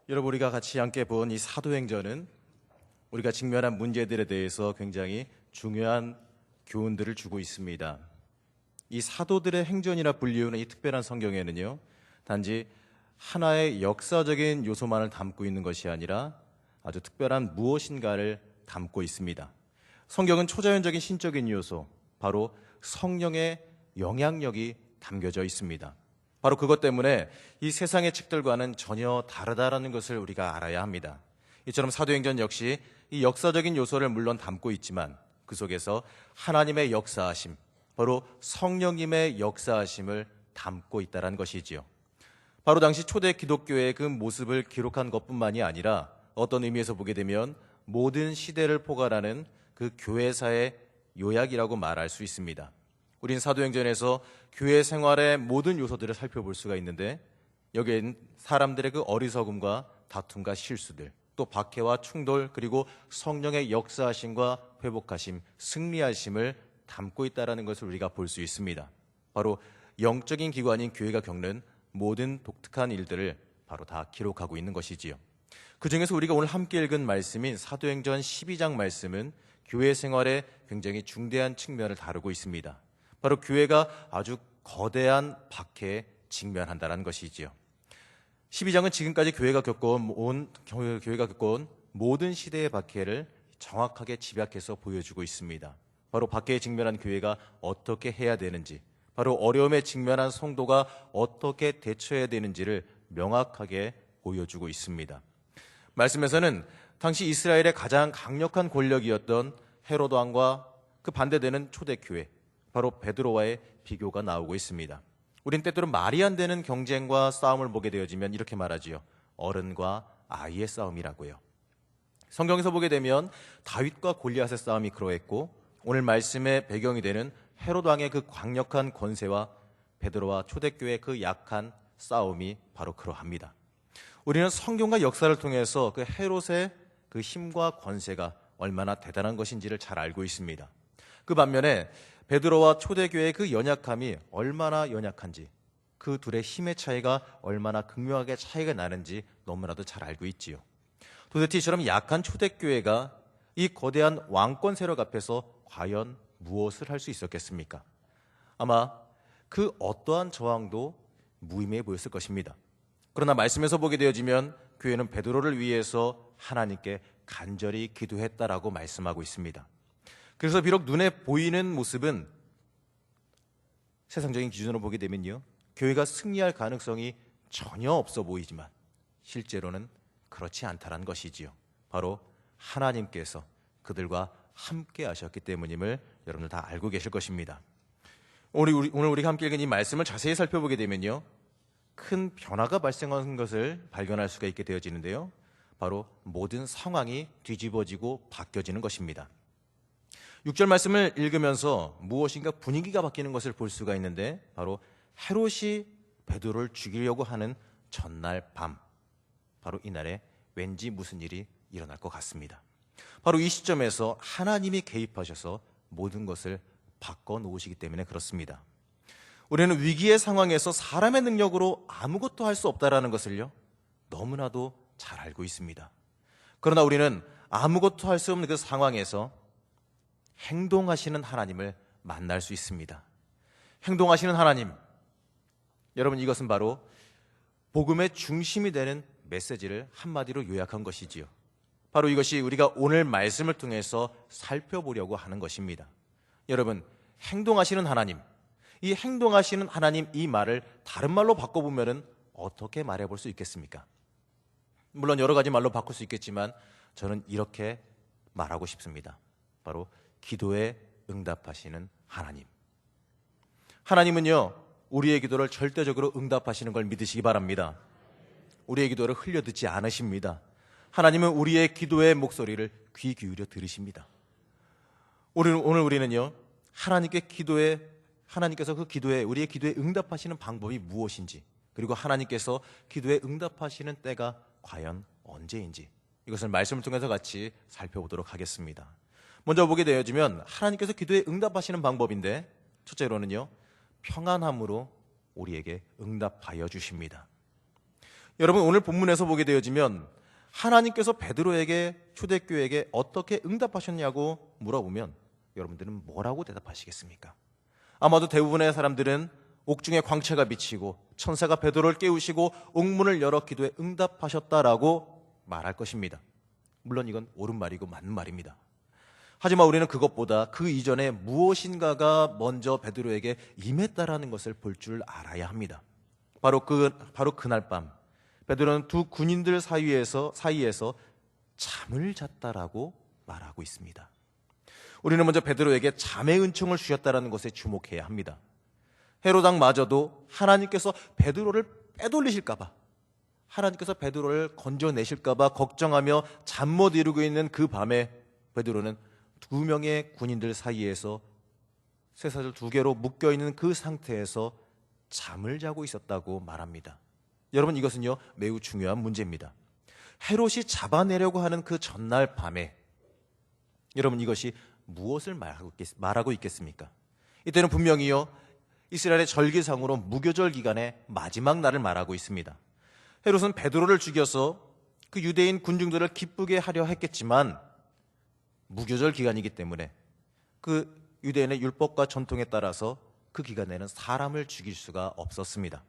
여러분, 우리가 같이 함께 본 이 사도행전은 우리가 직면한 문제들에 대해서 굉장히 중요한 교훈들을 주고 있습니다. 이 사도들의 행전이라 불리우는 이 특별한 성경에는요, 단지 하나의 역사적인 요소만을 담고 있는 것이 아니라 아주 특별한 무엇인가를 담고 있습니다. 성경은 초자연적인 신적인 요소, 바로 성령의 영향력이 담겨져 있습니다. 바로 그것 때문에 이 세상의 책들과는 전혀 다르다라는 것을 우리가 알아야 합니다. 이처럼 사도행전 역시 이 역사적인 요소를 물론 담고 있지만 그 속에서 하나님의 역사하심, 바로 성령님의 역사하심을 담고 있다는 것이지요. 바로 당시 초대 기독교의 그 모습을 기록한 것뿐만이 아니라 어떤 의미에서 보게 되면 모든 시대를 포괄하는 그 교회사의 요약이라고 말할 수 있습니다. 우린 사도행전에서 교회 생활의 모든 요소들을 살펴볼 수가 있는데, 여기에는 사람들의 그 어리석음과 다툼과 실수들, 또 박해와 충돌, 그리고 성령의 역사하심과 회복하심, 승리하심을 담고 있다는 것을 우리가 볼 수 있습니다. 바로 영적인 기관인 교회가 겪는 모든 독특한 일들을 바로 다 기록하고 있는 것이지요. 그 중에서 우리가 오늘 함께 읽은 말씀인 사도행전 12장 말씀은 교회 생활의 굉장히 중대한 측면을 다루고 있습니다. 바로 교회가 아주 거대한 박해에 직면한다는 것이지요. 12장은 지금까지 교회가 겪어온 모든 시대의 박해를 정확하게 집약해서 보여주고 있습니다. 바로 박해에 직면한 교회가 어떻게 해야 되는지, 바로 어려움에 직면한 성도가 어떻게 대처해야 되는지를 명확하게 보여주고 있습니다. 말씀에서는 당시 이스라엘의 가장 강력한 권력이었던 헤로드 왕과 그 반대되는 초대교회, 바로 베드로와의 비교가 나오고 있습니다. 우린 때때로 말이 안 되는 경쟁과 싸움을 보게 되어지면 이렇게 말하지요. 어른과 아이의 싸움이라고요. 성경에서 보게 되면 다윗과 골리앗의 싸움이 그러했고, 오늘 말씀의 배경이 되는 헤로드 왕의 그 강력한 권세와 베드로와 초대교회의 그 약한 싸움이 바로 그러합니다. 우리는 성경과 역사를 통해서 그 헤롯의 그 힘과 권세가 얼마나 대단한 것인지를 잘 알고 있습니다. 그 반면에 베드로와 초대교회의 그 연약함이 얼마나 연약한지, 그 둘의 힘의 차이가 얼마나 극명하게 차이가 나는지 너무나도 잘 알고 있지요. 도대체 이처럼 약한 초대교회가 이 거대한 왕권 세력 앞에서 과연 무엇을 할 수 있었겠습니까? 아마 그 어떠한 저항도 무의미해 보였을 것입니다. 그러나 말씀에서 보게 되어지면 교회는 베드로를 위해서 하나님께 간절히 기도했다라고 말씀하고 있습니다. 그래서 비록 눈에 보이는 모습은 세상적인 기준으로 보게 되면요, 교회가 승리할 가능성이 전혀 없어 보이지만 실제로는 그렇지 않다는 것이지요. 바로 하나님께서 그들과 함께 하셨기 때문임을 여러분들 다 알고 계실 것입니다. 오늘 우리가 함께 읽은 이 말씀을 자세히 살펴보게 되면요, 큰 변화가 발생한 것을 발견할 수가 있게 되어지는데요, 바로 모든 상황이 뒤집어지고 바뀌어지는 것입니다. 6절 말씀을 읽으면서 무엇인가 분위기가 바뀌는 것을 볼 수가 있는데, 바로 헤롯이 베드로를 죽이려고 하는 전날 밤, 바로 이날에 왠지 무슨 일이 일어날 것 같습니다. 바로 이 시점에서 하나님이 개입하셔서 모든 것을 바꿔놓으시기 때문에 그렇습니다. 우리는 위기의 상황에서 사람의 능력으로 아무것도 할 수 없다는 것을요, 너무나도 잘 알고 있습니다. 그러나 우리는 아무것도 할 수 없는 그 상황에서 행동하시는 하나님을 만날 수 있습니다. 행동하시는 하나님, 여러분, 이것은 바로 복음의 중심이 되는 메시지를 한마디로 요약한 것이지요. 바로 이것이 우리가 오늘 말씀을 통해서 살펴보려고 하는 것입니다. 여러분, 행동하시는 하나님, 이 행동하시는 하나님, 이 말을 다른 말로 바꿔보면 어떻게 말해볼 수 있겠습니까? 물론 여러 가지 말로 바꿀 수 있겠지만 저는 이렇게 말하고 싶습니다. 바로 기도에 응답하시는 하나님. 하나님은요, 우리의 기도를 절대적으로 응답하시는 걸 믿으시기 바랍니다. 우리의 기도를 흘려듣지 않으십니다. 하나님은 우리의 기도의 목소리를 귀 기울여 들으십니다. 오늘 우리는요, 하나님께서 그 기도에, 우리의 기도에 응답하시는 방법이 무엇인지, 그리고 하나님께서 기도에 응답하시는 때가 과연 언제인지, 이것을 말씀을 통해서 같이 살펴보도록 하겠습니다. 먼저 보게 되어지면 하나님께서 기도에 응답하시는 방법인데, 첫째로는요, 평안함으로 우리에게 응답하여 주십니다. 여러분, 오늘 본문에서 보게 되어지면 하나님께서 베드로에게, 초대교회에게 어떻게 응답하셨냐고 물어보면 여러분들은 뭐라고 대답하시겠습니까? 아마도 대부분의 사람들은 옥중에 광채가 비치고 천사가 베드로를 깨우시고 옥문을 열어 기도에 응답하셨다라고 말할 것입니다. 물론 이건 옳은 말이고 맞는 말입니다. 하지만 우리는 그것보다 그 이전에 무엇인가가 먼저 베드로에게 임했다라는 것을 볼 줄 알아야 합니다. 바로 그날 밤 베드로는 두 군인들 사이에서 잠을 잤다라고 말하고 있습니다. 우리는 먼저 베드로에게 잠의 은총을 주셨다라는 것에 주목해야 합니다. 헤롯 왕마저도 하나님께서 베드로를 빼돌리실까 봐, 하나님께서 베드로를 건져내실까 봐 걱정하며 잠 못 이루고 있는 그 밤에 베드로는 두 명의 군인들 사이에서 쇠사슬 두 개로 묶여있는 그 상태에서 잠을 자고 있었다고 말합니다. 여러분, 이것은요 매우 중요한 문제입니다. 헤롯이 잡아내려고 하는 그 전날 밤에 여러분, 이것이 무엇을 말하고 있겠습니까? 이때는 분명히요 이스라엘의 절기상으로 무교절 기간의 마지막 날을 말하고 있습니다. 헤롯은 베드로를 죽여서 그 유대인 군중들을 기쁘게 하려 했겠지만 무교절 기간이기 때문에 그 유대인의 율법과 전통에 따라서 그 기간에는 사람을 죽일 수가 없었습니다.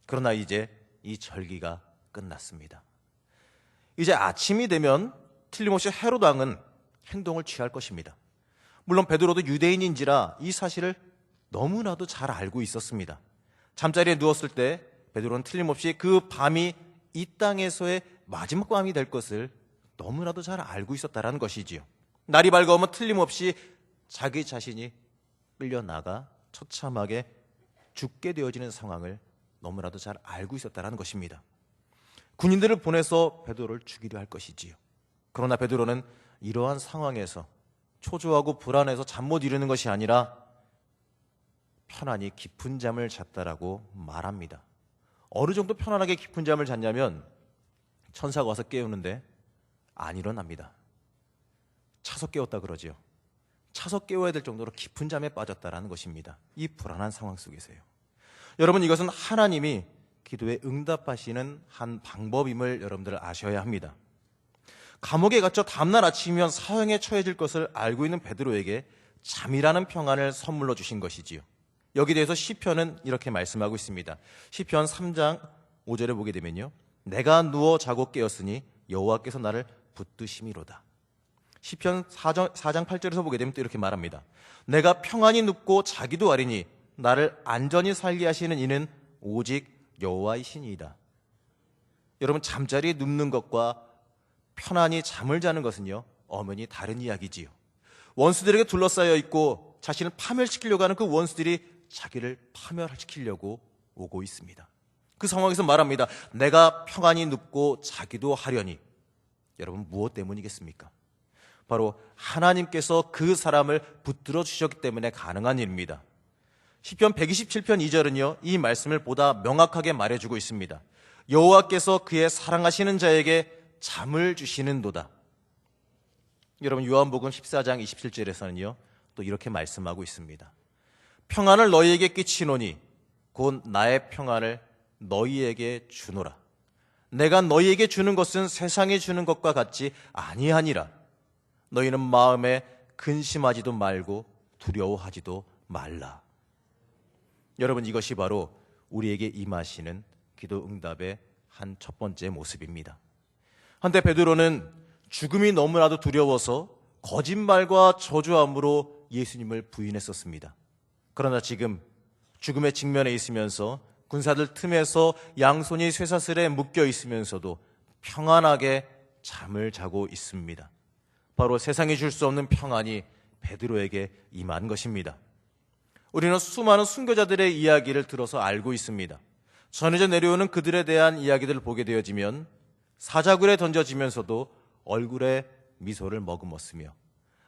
그러나 이제 이 절기가 끝났습니다. 이제 아침이 되면 틀림없이 헤롯 왕은 행동을 취할 것입니다. 물론 베드로도 유대인인지라 이 사실을 너무나도 잘 알고 있었습니다. 잠자리에 누웠을 때 베드로는 틀림없이 그 밤이 이 땅에서의 마지막 밤이 될 것을 너무나도 잘 알고 있었다는 것이지요. 날이 밝아오면 틀림없이 자기 자신이 끌려나가 처참하게 죽게 되어지는 상황을 너무나도 잘 알고 있었다는 것입니다. 군인들을 보내서 베드로를 죽이려 할 것이지요. 그러나 베드로는 이러한 상황에서 초조하고 불안해서 잠 못 이루는 것이 아니라 편안히 깊은 잠을 잤다라고 말합니다. 어느 정도 편안하게 깊은 잠을 잤냐면 천사가 와서 깨우는데 안 일어납니다. 차서 깨웠다 그러지요. 차서 깨워야 될 정도로 깊은 잠에 빠졌다라는 것입니다. 이 불안한 상황 속에서요. 여러분, 이것은 하나님이 기도에 응답하시는 한 방법임을 여러분들 아셔야 합니다. 감옥에 갇혀 다음날 아침이면 사형에 처해질 것을 알고 있는 베드로에게 잠이라는 평안을 선물로 주신 것이지요. 여기에 대해서 시편은 이렇게 말씀하고 있습니다. 시편 3장 5절에 보게 되면요, 내가 누워 자고 깨었으니 여호와께서 나를 붙드심이로다. 시편 4장 8절에서 보게 되면 또 이렇게 말합니다. 내가 평안히 눕고 자기도 아리니 나를 안전히 살게 하시는 이는 오직 여호와이시니이다. 여러분, 잠자리에 눕는 것과 편안히 잠을 자는 것은요 엄연히 다른 이야기지요. 원수들에게 둘러싸여 있고 자신을 파멸시키려고 하는 그 원수들이 자기를 파멸시키려고 오고 있습니다. 그 상황에서 말합니다. 내가 평안히 눕고 자기도 하려니. 여러분, 무엇 때문이겠습니까? 바로 하나님께서 그 사람을 붙들어 주셨기 때문에 가능한 일입니다. 시편 127편 2절은요 이 말씀을 보다 명확하게 말해주고 있습니다. 여호와께서 그의 사랑하시는 자에게 잠을 주시는도다. 여러분, 요한복음 14장 27절에서는요 또 이렇게 말씀하고 있습니다. 평안을 너희에게 끼치노니 곧 나의 평안을 너희에게 주노라. 내가 너희에게 주는 것은 세상에 주는 것과 같지 아니하니라. 너희는 마음에 근심하지도 말고 두려워하지도 말라. 여러분, 이것이 바로 우리에게 임하시는 기도 응답의 한 첫 번째 모습입니다. 한때 베드로는 죽음이 너무나도 두려워서 거짓말과 저주함으로 예수님을 부인했었습니다. 그러나 지금 죽음의 직면에 있으면서 군사들 틈에서 양손이 쇠사슬에 묶여 있으면서도 평안하게 잠을 자고 있습니다. 바로 세상이 줄 수 없는 평안이 베드로에게 임한 것입니다. 우리는 수많은 순교자들의 이야기를 들어서 알고 있습니다. 전해져 내려오는 그들에 대한 이야기들을 보게 되어지면 사자굴에 던져지면서도 얼굴에 미소를 머금었으며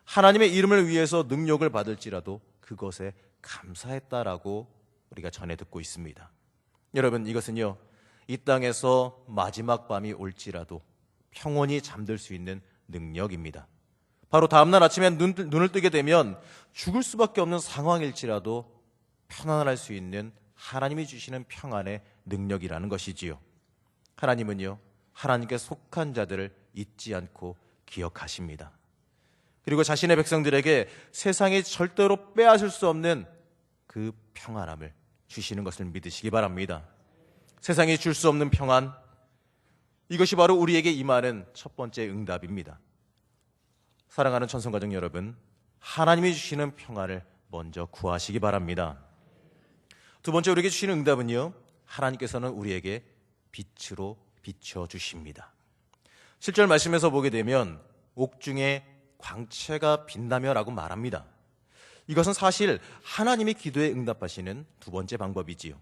하나님의 이름을 위해서 능력을 받을지라도 그것에 감사했다라고 우리가 전해 듣고 있습니다. 여러분, 이것은요 이 땅에서 마지막 밤이 올지라도 평온히 잠들 수 있는 능력입니다. 바로 다음날 아침에 눈을 뜨게 되면 죽을 수밖에 없는 상황일지라도 편안할 수 있는 하나님이 주시는 평안의 능력이라는 것이지요. 하나님은요, 하나님께 속한 자들을 잊지 않고 기억하십니다. 그리고 자신의 백성들에게 세상이 절대로 빼앗을 수 없는 그 평안함을 주시는 것을 믿으시기 바랍니다. 세상이 줄 수 없는 평안, 이것이 바로 우리에게 임하는 첫 번째 응답입니다. 사랑하는 천성가족 여러분, 하나님이 주시는 평안을 먼저 구하시기 바랍니다. 두 번째 우리에게 주시는 응답은요, 하나님께서는 우리에게 빛으로 비춰주십니다. 7절 말씀에서 보게 되면 옥중에 광채가 빛나며 라고 말합니다. 이것은 사실 하나님이 기도에 응답하시는 두 번째 방법이지요.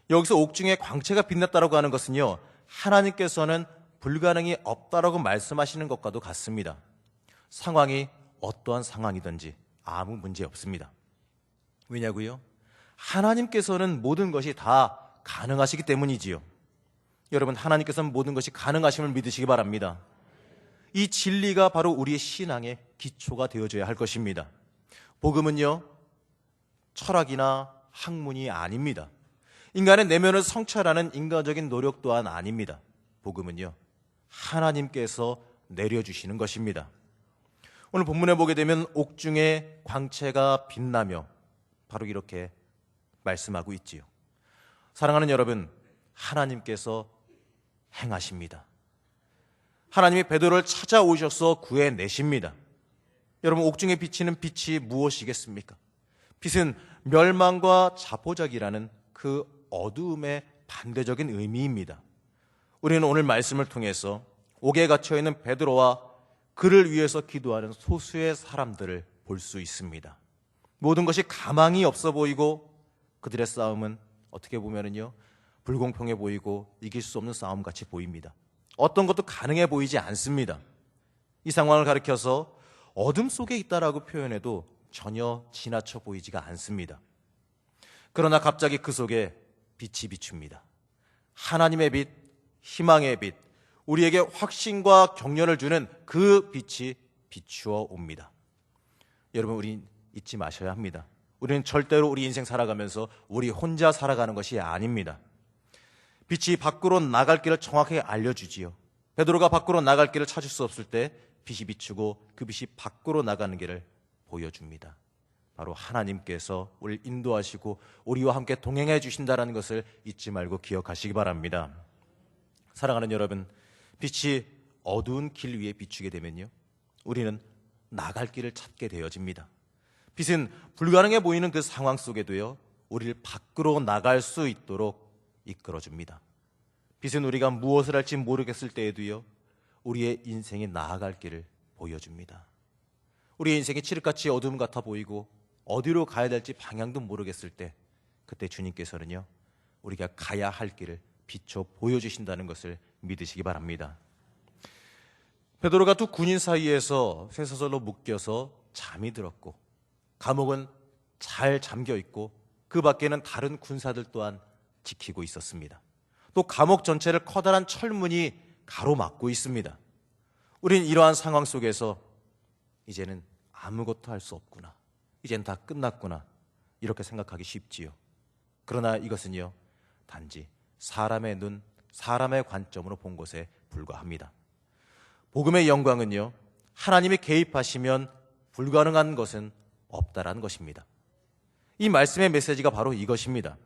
여기서 옥중에 광채가 빛났다라고 하는 것은요, 하나님께서는 불가능이 없다라고 말씀하시는 것과도 같습니다. 상황이 어떠한 상황이든지 아무 문제 없습니다. 왜냐고요? 하나님께서는 모든 것이 다 가능하시기 때문이지요. 여러분, 하나님께서는 모든 것이 가능하심을 믿으시기 바랍니다. 이 진리가 바로 우리의 신앙의 기초가 되어줘야 할 것입니다. 복음은요, 철학이나 학문이 아닙니다. 인간의 내면을 성찰하는 인간적인 노력 또한 아닙니다. 복음은요, 하나님께서 내려주시는 것입니다. 오늘 본문에 보게 되면 옥중에 광채가 빛나며 바로 이렇게 말씀하고 있지요. 사랑하는 여러분, 하나님께서 행하십니다. 하나님이 베드로를 찾아오셔서 구해내십니다. 여러분, 옥중에 비치는 빛이 무엇이겠습니까? 빛은 멸망과 자포자기라는 그 어두움의 반대적인 의미입니다. 우리는 오늘 말씀을 통해서 옥에 갇혀있는 베드로와 그를 위해서 기도하는 소수의 사람들을 볼 수 있습니다. 모든 것이 가망이 없어 보이고 그들의 싸움은 어떻게 보면은요, 불공평해 보이고 이길 수 없는 싸움같이 보입니다. 어떤 것도 가능해 보이지 않습니다. 이 상황을 가리켜서 어둠 속에 있다라고 표현해도 전혀 지나쳐 보이지가 않습니다. 그러나 갑자기 그 속에 빛이 비춥니다. 하나님의 빛, 희망의 빛, 우리에게 확신과 격려를 주는 그 빛이 비추어 옵니다. 여러분, 우린 잊지 마셔야 합니다. 우리는 절대로 우리 인생 살아가면서 우리 혼자 살아가는 것이 아닙니다. 빛이 밖으로 나갈 길을 정확하게 알려주지요. 베드로가 밖으로 나갈 길을 찾을 수 없을 때 빛이 비추고 그 빛이 밖으로 나가는 길을 보여줍니다. 바로 하나님께서 우리를 인도하시고 우리와 함께 동행해 주신다는 것을 잊지 말고 기억하시기 바랍니다. 사랑하는 여러분, 빛이 어두운 길 위에 비추게 되면요, 우리는 나갈 길을 찾게 되어집니다. 빛은 불가능해 보이는 그 상황 속에도요, 우리를 밖으로 나갈 수 있도록 이끌어줍니다. 빛은 우리가 무엇을 할지 모르겠을 때에도요, 우리의 인생이 나아갈 길을 보여줍니다. 우리의 인생이 칠흑같이 어두움 같아 보이고 어디로 가야 될지 방향도 모르겠을 때, 그때 주님께서는요, 우리가 가야 할 길을 비춰 보여주신다는 것을 믿으시기 바랍니다. 베드로가 두 군인 사이에서 쇠사슬로 묶여서 잠이 들었고 감옥은 잘 잠겨 있고 그 밖에는 다른 군사들 또한 지키고 있었습니다. 또 감옥 전체를 커다란 철문이 가로막고 있습니다. 우린 이러한 상황 속에서 이제는 아무것도 할 수 없구나, 이젠 다 끝났구나, 이렇게 생각하기 쉽지요. 그러나 이것은요, 단지 사람의 눈, 사람의 관점으로 본 것에 불과합니다. 복음의 영광은요, 하나님이 개입하시면 불가능한 것은 없다라는 것입니다. 이 말씀의 메시지가 바로 이것입니다.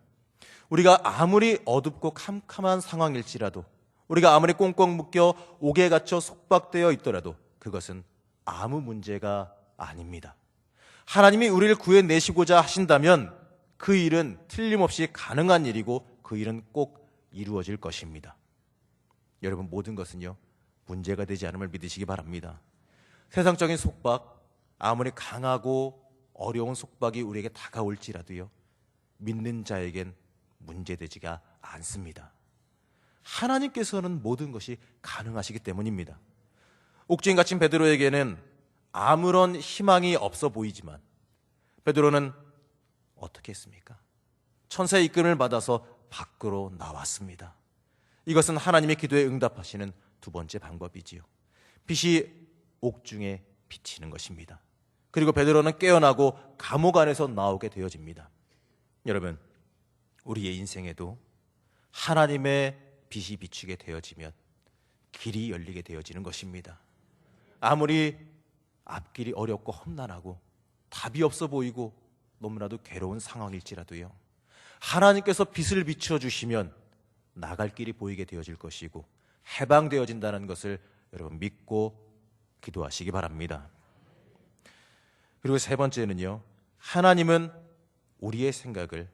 우리가 아무리 어둡고 캄캄한 상황일지라도, 우리가 아무리 꽁꽁 묶여 옥에 갇혀 속박되어 있더라도 그것은 아무 문제가 아닙니다. 하나님이 우리를 구해내시고자 하신다면 그 일은 틀림없이 가능한 일이고 그 일은 꼭 이루어질 것입니다. 여러분, 모든 것은요, 문제가 되지 않음을 믿으시기 바랍니다. 세상적인 속박, 아무리 강하고 어려운 속박이 우리에게 다가올지라도요, 믿는 자에겐 문제되지가 않습니다. 하나님께서는 모든 것이 가능하시기 때문입니다. 옥중에 갇힌 베드로에게는 아무런 희망이 없어 보이지만 베드로는 어떻게 했습니까? 천사의 이끌음을 받아서 밖으로 나왔습니다. 이것은 하나님의 기도에 응답하시는 두 번째 방법이지요. 빛이 옥중에 비치는 것입니다. 그리고 베드로는 깨어나고 감옥 안에서 나오게 되어집니다. 여러분, 우리의 인생에도 하나님의 빛이 비추게 되어지면 길이 열리게 되어지는 것입니다. 아무리 앞길이 어렵고 험난하고 답이 없어 보이고 너무나도 괴로운 상황일지라도요, 하나님께서 빛을 비춰주시면 나갈 길이 보이게 되어질 것이고 해방되어진다는 것을 여러분 믿고 기도하시기 바랍니다. 그리고 세 번째는요, 하나님은 우리의 생각을,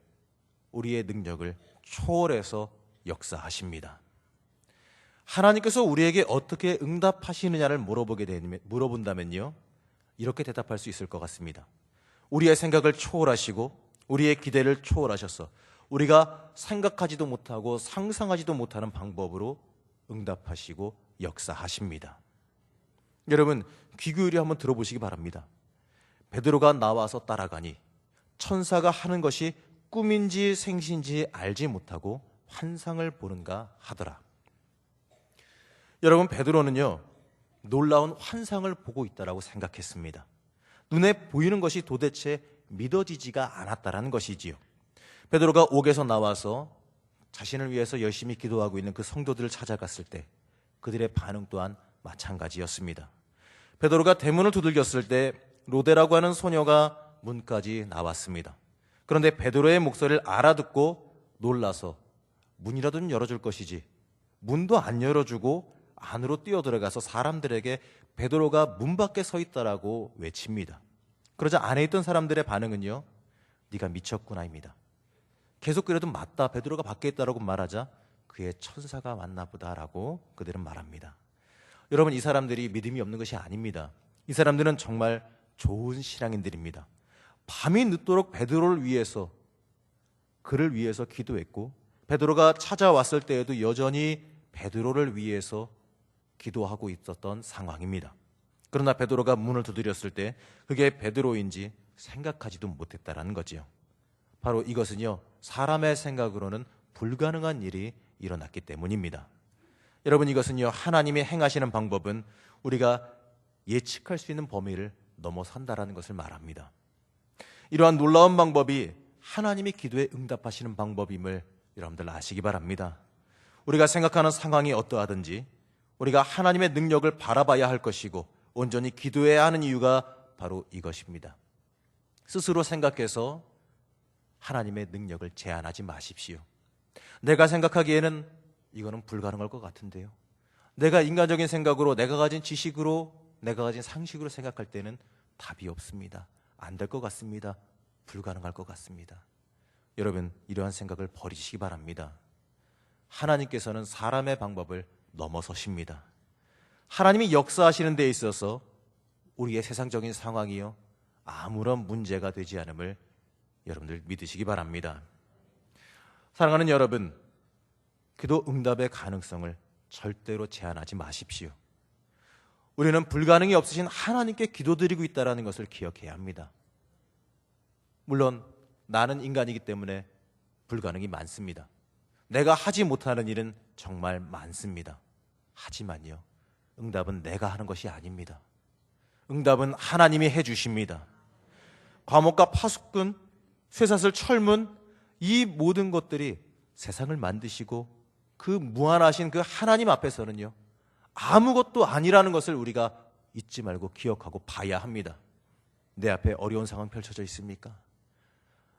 우리의 능력을 초월해서 역사하십니다. 하나님께서 우리에게 어떻게 응답하시느냐를 물어본다면요, 이렇게 대답할 수 있을 것 같습니다. 우리의 생각을 초월하시고 우리의 기대를 초월하셔서 우리가 생각하지도 못하고 상상하지도 못하는 방법으로 응답하시고 역사하십니다. 여러분, 귀 기울여 한번 들어보시기 바랍니다. 베드로가 나와서 따라가니 천사가 하는 것이 꿈인지 생신지 알지 못하고 환상을 보는가 하더라. 여러분, 베드로는요, 놀라운 환상을 보고 있다라고 생각했습니다. 눈에 보이는 것이 도대체 믿어지지가 않았다라는 것이지요. 베드로가 옥에서 나와서 자신을 위해서 열심히 기도하고 있는 그 성도들을 찾아갔을 때 그들의 반응 또한 마찬가지였습니다. 베드로가 대문을 두들겼을 때 로데라고 하는 소녀가 문까지 나왔습니다. 그런데 베드로의 목소리를 알아듣고 놀라서 문이라도 좀 열어줄 것이지 문도 안 열어주고 안으로 뛰어들어가서 사람들에게 베드로가 문 밖에 서 있다라고 외칩니다. 그러자 안에 있던 사람들의 반응은요, 네가 미쳤구나입니다. 계속 그래도 맞다, 베드로가 밖에 있다라고 말하자 그의 천사가 왔나 보다라고 그들은 말합니다. 여러분, 이 사람들이 믿음이 없는 것이 아닙니다. 이 사람들은 정말 좋은 신앙인들입니다. 밤이 늦도록 베드로를 위해서, 그를 위해서 기도했고 베드로가 찾아왔을 때에도 여전히 베드로를 위해서 기도하고 있었던 상황입니다. 그러나 베드로가 문을 두드렸을 때 그게 베드로인지 생각하지도 못했다라는 거지요. 바로 이것은요, 사람의 생각으로는 불가능한 일이 일어났기 때문입니다. 여러분, 이것은요, 하나님이 행하시는 방법은 우리가 예측할 수 있는 범위를 넘어선다라는 것을 말합니다. 이러한 놀라운 방법이 하나님이 기도에 응답하시는 방법임을 여러분들 아시기 바랍니다. 우리가 생각하는 상황이 어떠하든지 우리가 하나님의 능력을 바라봐야 할 것이고 온전히 기도해야 하는 이유가 바로 이것입니다. 스스로 생각해서 하나님의 능력을 제한하지 마십시오. 내가 생각하기에는 이거는 불가능할 것 같은데요. 내가 인간적인 생각으로, 내가 가진 지식으로, 내가 가진 상식으로 생각할 때는 답이 없습니다. 안 될 것 같습니다. 불가능할 것 같습니다. 여러분, 이러한 생각을 버리시기 바랍니다. 하나님께서는 사람의 방법을 넘어서십니다. 하나님이 역사하시는 데 있어서 우리의 세상적인 상황이요, 아무런 문제가 되지 않음을 여러분들 믿으시기 바랍니다. 사랑하는 여러분, 기도 응답의 가능성을 절대로 제한하지 마십시오. 우리는 불가능이 없으신 하나님께 기도드리고 있다는 것을 기억해야 합니다. 물론 나는 인간이기 때문에 불가능이 많습니다. 내가 하지 못하는 일은 정말 많습니다. 하지만요, 응답은 내가 하는 것이 아닙니다. 응답은 하나님이 해주십니다. 과목과 파수꾼, 쇠사슬, 철문, 이 모든 것들이 세상을 만드시고 그 무한하신 그 하나님 앞에서는요, 아무것도 아니라는 것을 우리가 잊지 말고 기억하고 봐야 합니다. 내 앞에 어려운 상황 펼쳐져 있습니까?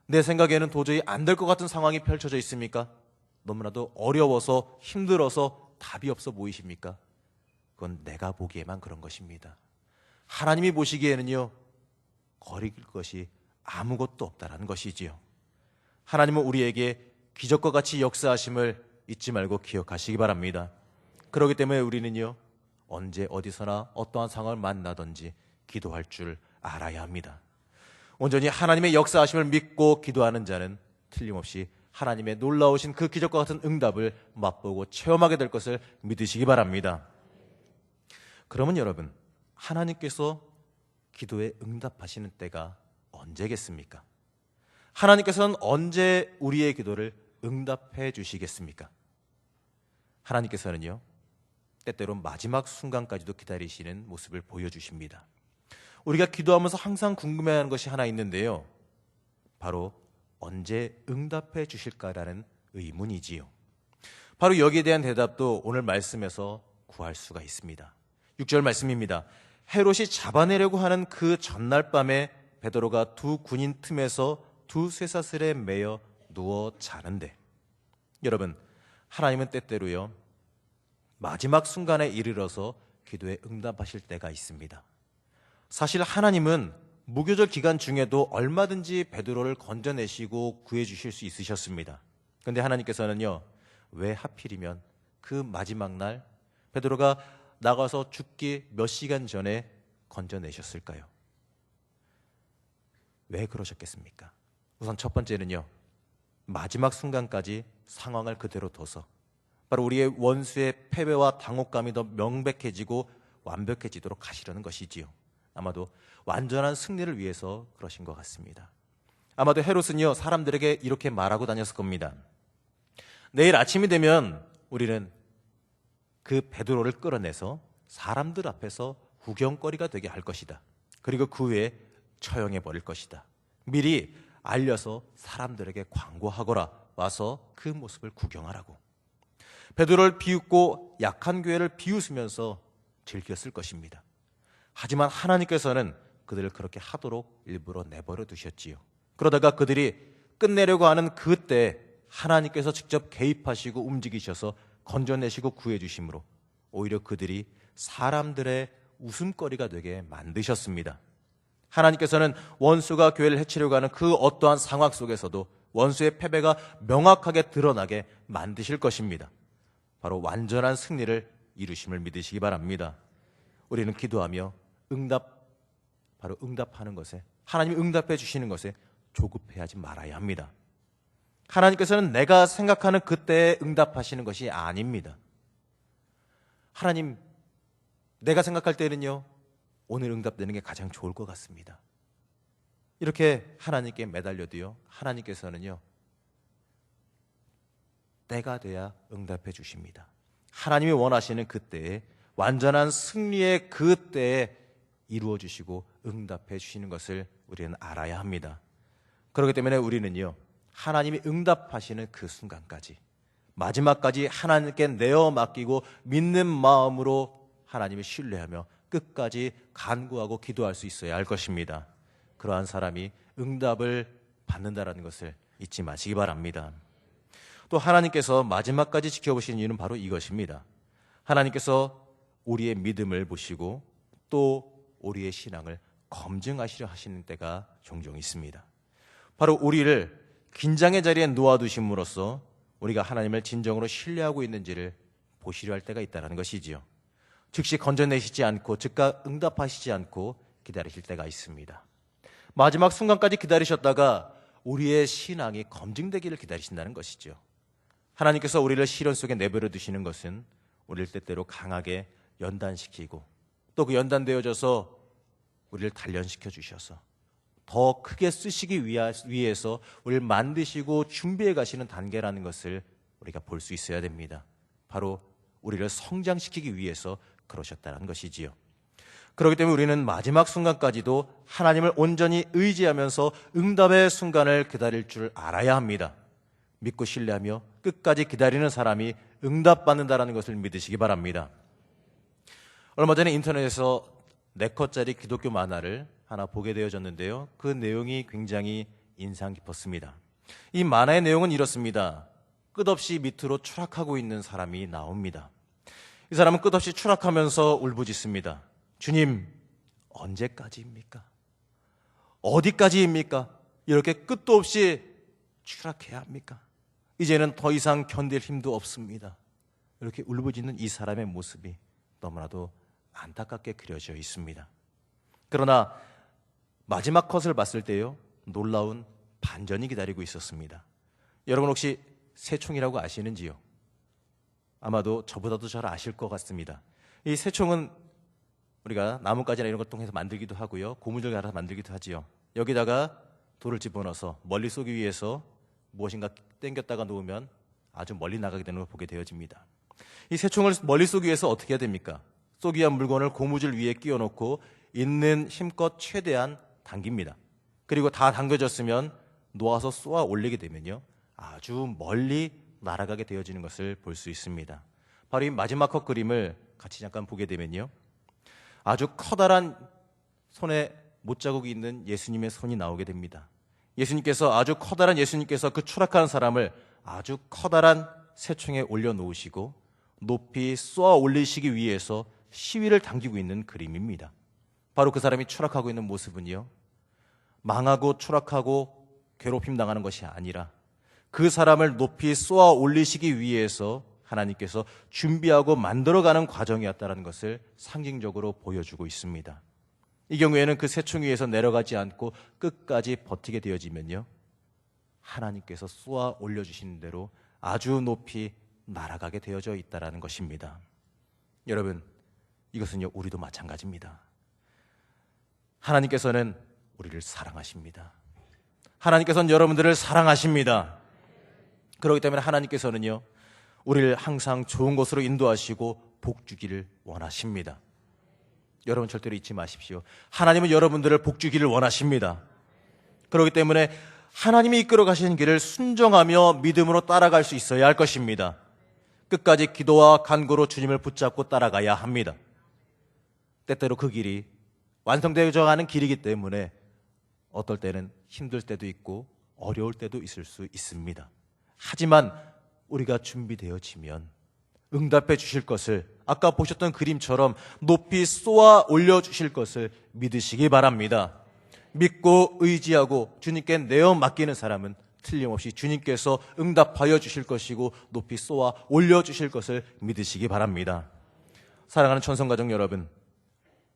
내 생각에는 도저히 안 될 것 같은 상황이 펼쳐져 있습니까? 너무나도 어려워서 힘들어서 답이 없어 보이십니까? 그건 내가 보기에만 그런 것입니다. 하나님이 보시기에는요, 거릴 것이 아무것도 없다라는 것이지요. 하나님은 우리에게 기적과 같이 역사하심을 잊지 말고 기억하시기 바랍니다. 그렇기 때문에 우리는요, 언제 어디서나 어떠한 상황을 만나든지 기도할 줄 알아야 합니다. 온전히 하나님의 역사하심을 믿고 기도하는 자는 틀림없이 하나님의 놀라우신 그 기적과 같은 응답을 맛보고 체험하게 될 것을 믿으시기 바랍니다. 그러면 여러분, 하나님께서 기도에 응답하시는 때가 언제겠습니까? 하나님께서는 언제 우리의 기도를 응답해 주시겠습니까? 하나님께서는요, 때때로 마지막 순간까지도 기다리시는 모습을 보여주십니다. 우리가 기도하면서 항상 궁금해하는 것이 하나 있는데요, 바로 언제 응답해 주실까라는 의문이지요. 바로 여기에 대한 대답도 오늘 말씀에서 구할 수가 있습니다. 6절 말씀입니다. 헤롯이 잡아내려고 하는 그 전날 밤에 베드로가 두 군인 틈에서 두 쇠사슬에 매여 누워 자는데, 여러분, 하나님은 때때로요 마지막 순간에 이르러서 기도에 응답하실 때가 있습니다. 사실 하나님은 무교절 기간 중에도 얼마든지 베드로를 건져내시고 구해주실 수 있으셨습니다. 그런데 하나님께서는요, 왜 하필이면 그 마지막 날 베드로가 나가서 죽기 몇 시간 전에 건져내셨을까요? 왜 그러셨겠습니까? 우선 첫 번째는요, 마지막 순간까지 상황을 그대로 둬서 바로 우리의 원수의 패배와 당혹감이 더 명백해지고 완벽해지도록 하시려는 것이지요. 아마도 완전한 승리를 위해서 그러신 것 같습니다. 아마도 헤롯은요, 사람들에게 이렇게 말하고 다녔을 겁니다. 내일 아침이 되면 우리는 그 베드로를 끌어내서 사람들 앞에서 구경거리가 되게 할 것이다. 그리고 그 후에 처형해 버릴 것이다. 미리 알려서 사람들에게 광고하거라. 와서 그 모습을 구경하라고. 베드로를 비웃고 약한 교회를 비웃으면서 즐겼을 것입니다. 하지만 하나님께서는 그들을 그렇게 하도록 일부러 내버려 두셨지요. 그러다가 그들이 끝내려고 하는 그때 하나님께서 직접 개입하시고 움직이셔서 건져내시고 구해주심으로 오히려 그들이 사람들의 웃음거리가 되게 만드셨습니다. 하나님께서는 원수가 교회를 해치려고 하는 그 어떠한 상황 속에서도 원수의 패배가 명확하게 드러나게 만드실 것입니다. 바로 완전한 승리를 이루심을 믿으시기 바랍니다. 우리는 기도하며 바로 응답하는 것에, 하나님이 응답해 주시는 것에 조급해하지 말아야 합니다. 하나님께서는 내가 생각하는 그때에 응답하시는 것이 아닙니다. 하나님, 내가 생각할 때는요, 오늘 응답되는 게 가장 좋을 것 같습니다. 이렇게 하나님께 매달려도요, 하나님께서는요, 때가 돼야 응답해 주십니다. 하나님이 원하시는 그때에, 완전한 승리의 그때에 이루어 주시고 응답해 주시는 것을 우리는 알아야 합니다. 그렇기 때문에 우리는요, 하나님이 응답하시는 그 순간까지, 마지막까지 하나님께 내어 맡기고 믿는 마음으로 하나님을 신뢰하며 끝까지 간구하고 기도할 수 있어야 할 것입니다. 그러한 사람이 응답을 받는다는 것을 잊지 마시기 바랍니다. 또 하나님께서 마지막까지 지켜보시는 이유는 바로 이것입니다. 하나님께서 우리의 믿음을 보시고 또 우리의 신앙을 검증하시려 하시는 때가 종종 있습니다. 바로 우리를 긴장의 자리에 놓아두심으로써 우리가 하나님을 진정으로 신뢰하고 있는지를 보시려 할 때가 있다는 것이지요. 즉시 건져내시지 않고 즉각 응답하시지 않고 기다리실 때가 있습니다. 마지막 순간까지 기다리셨다가 우리의 신앙이 검증되기를 기다리신다는 것이죠. 하나님께서 우리를 시련 속에 내버려 두시는 것은 우리를 때때로 강하게 연단시키고 또 그 연단되어져서 우리를 단련시켜 주셔서 더 크게 쓰시기 위해서 우리를 만드시고 준비해 가시는 단계라는 것을 우리가 볼 수 있어야 됩니다. 바로 우리를 성장시키기 위해서 그러셨다는 것이지요. 그렇기 때문에 우리는 마지막 순간까지도 하나님을 온전히 의지하면서 응답의 순간을 기다릴 줄 알아야 합니다. 믿고 신뢰하며 끝까지 기다리는 사람이 응답받는다는 것을 믿으시기 바랍니다. 얼마 전에 인터넷에서 4컷짜리 기독교 만화를 하나 보게 되어졌는데요. 그 내용이 굉장히 인상 깊었습니다. 이 만화의 내용은 이렇습니다. 끝없이 밑으로 추락하고 있는 사람이 나옵니다. 이 사람은 끝없이 추락하면서 울부짖습니다. 주님, 언제까지입니까? 어디까지입니까? 이렇게 끝도 없이 추락해야 합니까? 이제는 더 이상 견딜 힘도 없습니다. 이렇게 울부짖는 이 사람의 모습이 너무나도 안타깝게 그려져 있습니다. 그러나 마지막 컷을 봤을 때요, 놀라운 반전이 기다리고 있었습니다. 여러분 혹시 새총이라고 아시는지요? 아마도 저보다도 잘 아실 것 같습니다. 이 새총은 우리가 나뭇가지나 이런 걸 통해서 만들기도 하고요, 고무줄 갈아서 만들기도 하지요. 여기다가 돌을 집어넣어서 멀리 쏘기 위해서 무엇인가 당겼다가 놓으면 아주 멀리 나가게 되는 걸 보게 되어집니다. 이 새총을 멀리 쏘기 위해서 어떻게 해야 됩니까? 쏘기 위한 물건을 고무줄 위에 끼워놓고 있는 힘껏 최대한 당깁니다. 그리고 다 당겨졌으면 놓아서 쏘아 올리게 되면요, 아주 멀리 날아가게 되어지는 것을 볼 수 있습니다. 바로 이 마지막 컷 그림을 같이 잠깐 보게 되면요, 아주 커다란 손에 못자국이 있는 예수님의 손이 나오게 됩니다. 아주 커다란 예수님께서 그 추락하는 사람을 아주 커다란 새총에 올려놓으시고 높이 쏘아 올리시기 위해서 시위를 당기고 있는 그림입니다. 바로 그 사람이 추락하고 있는 모습은요, 망하고 추락하고 괴롭힘 당하는 것이 아니라 그 사람을 높이 쏘아 올리시기 위해서 하나님께서 준비하고 만들어가는 과정이었다는 것을 상징적으로 보여주고 있습니다. 이 경우에는 그 새총 위에서 내려가지 않고 끝까지 버티게 되어지면요, 하나님께서 쏘아 올려주시는 대로 아주 높이 날아가게 되어져 있다는 것입니다. 여러분, 이것은요, 우리도 마찬가지입니다. 하나님께서는 우리를 사랑하십니다. 하나님께서는 여러분들을 사랑하십니다. 그렇기 때문에 하나님께서는요, 우리를 항상 좋은 곳으로 인도하시고 복 주기를 원하십니다. 여러분 절대로 잊지 마십시오. 하나님은 여러분들을 복 주기를 원하십니다. 그렇기 때문에 하나님이 이끌어 가시는 길을 순종하며 믿음으로 따라갈 수 있어야 할 것입니다. 끝까지 기도와 간구로 주님을 붙잡고 따라가야 합니다. 때때로 그 길이 완성되어져 가는 길이기 때문에 어떨 때는 힘들 때도 있고 어려울 때도 있을 수 있습니다. 하지만 우리가 준비되어지면 응답해 주실 것을, 아까 보셨던 그림처럼 높이 쏘아 올려주실 것을 믿으시기 바랍니다. 믿고 의지하고 주님께 내어 맡기는 사람은 틀림없이 주님께서 응답하여 주실 것이고 높이 쏘아 올려주실 것을 믿으시기 바랍니다. 사랑하는 천성가족 여러분,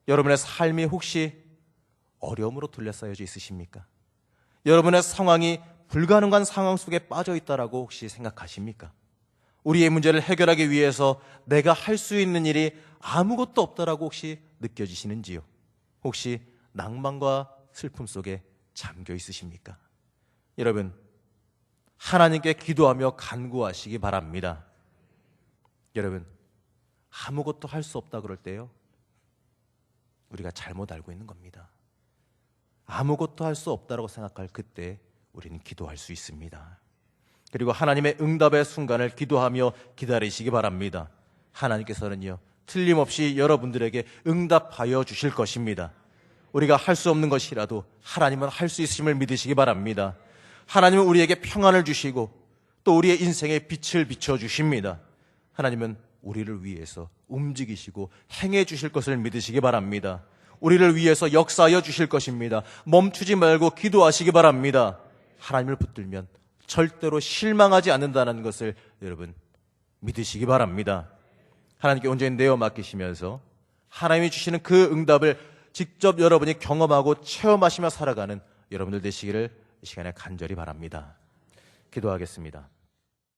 여러분의 삶이 혹시 어려움으로 둘러싸여져 있으십니까? 여러분의 상황이 불가능한 상황 속에 빠져 있다라고 혹시 생각하십니까? 우리의 문제를 해결하기 위해서 내가 할 수 있는 일이 아무것도 없다라고 혹시 느껴지시는지요? 혹시 낭만과 슬픔 속에 잠겨 있으십니까? 여러분, 하나님께 기도하며 간구하시기 바랍니다. 여러분, 아무것도 할 수 없다 그럴 때요, 우리가 잘못 알고 있는 겁니다. 아무것도 할 수 없다라고 생각할 그때 우리는 기도할 수 있습니다. 그리고 하나님의 응답의 순간을 기도하며 기다리시기 바랍니다. 하나님께서는요, 틀림없이 여러분들에게 응답하여 주실 것입니다. 우리가 할 수 없는 것이라도 하나님은 할 수 있음을 믿으시기 바랍니다. 하나님은 우리에게 평안을 주시고 또 우리의 인생에 빛을 비춰주십니다. 하나님은 우리를 위해서 움직이시고 행해 주실 것을 믿으시기 바랍니다. 우리를 위해서 역사하여 주실 것입니다. 멈추지 말고 기도하시기 바랍니다. 하나님을 붙들면 절대로 실망하지 않는다는 것을 여러분 믿으시기 바랍니다. 하나님께 온전히 내어 맡기시면서 하나님이 주시는 그 응답을 직접 여러분이 경험하고 체험하시며 살아가는 여러분들 되시기를 이 시간에 간절히 바랍니다. 기도하겠습니다.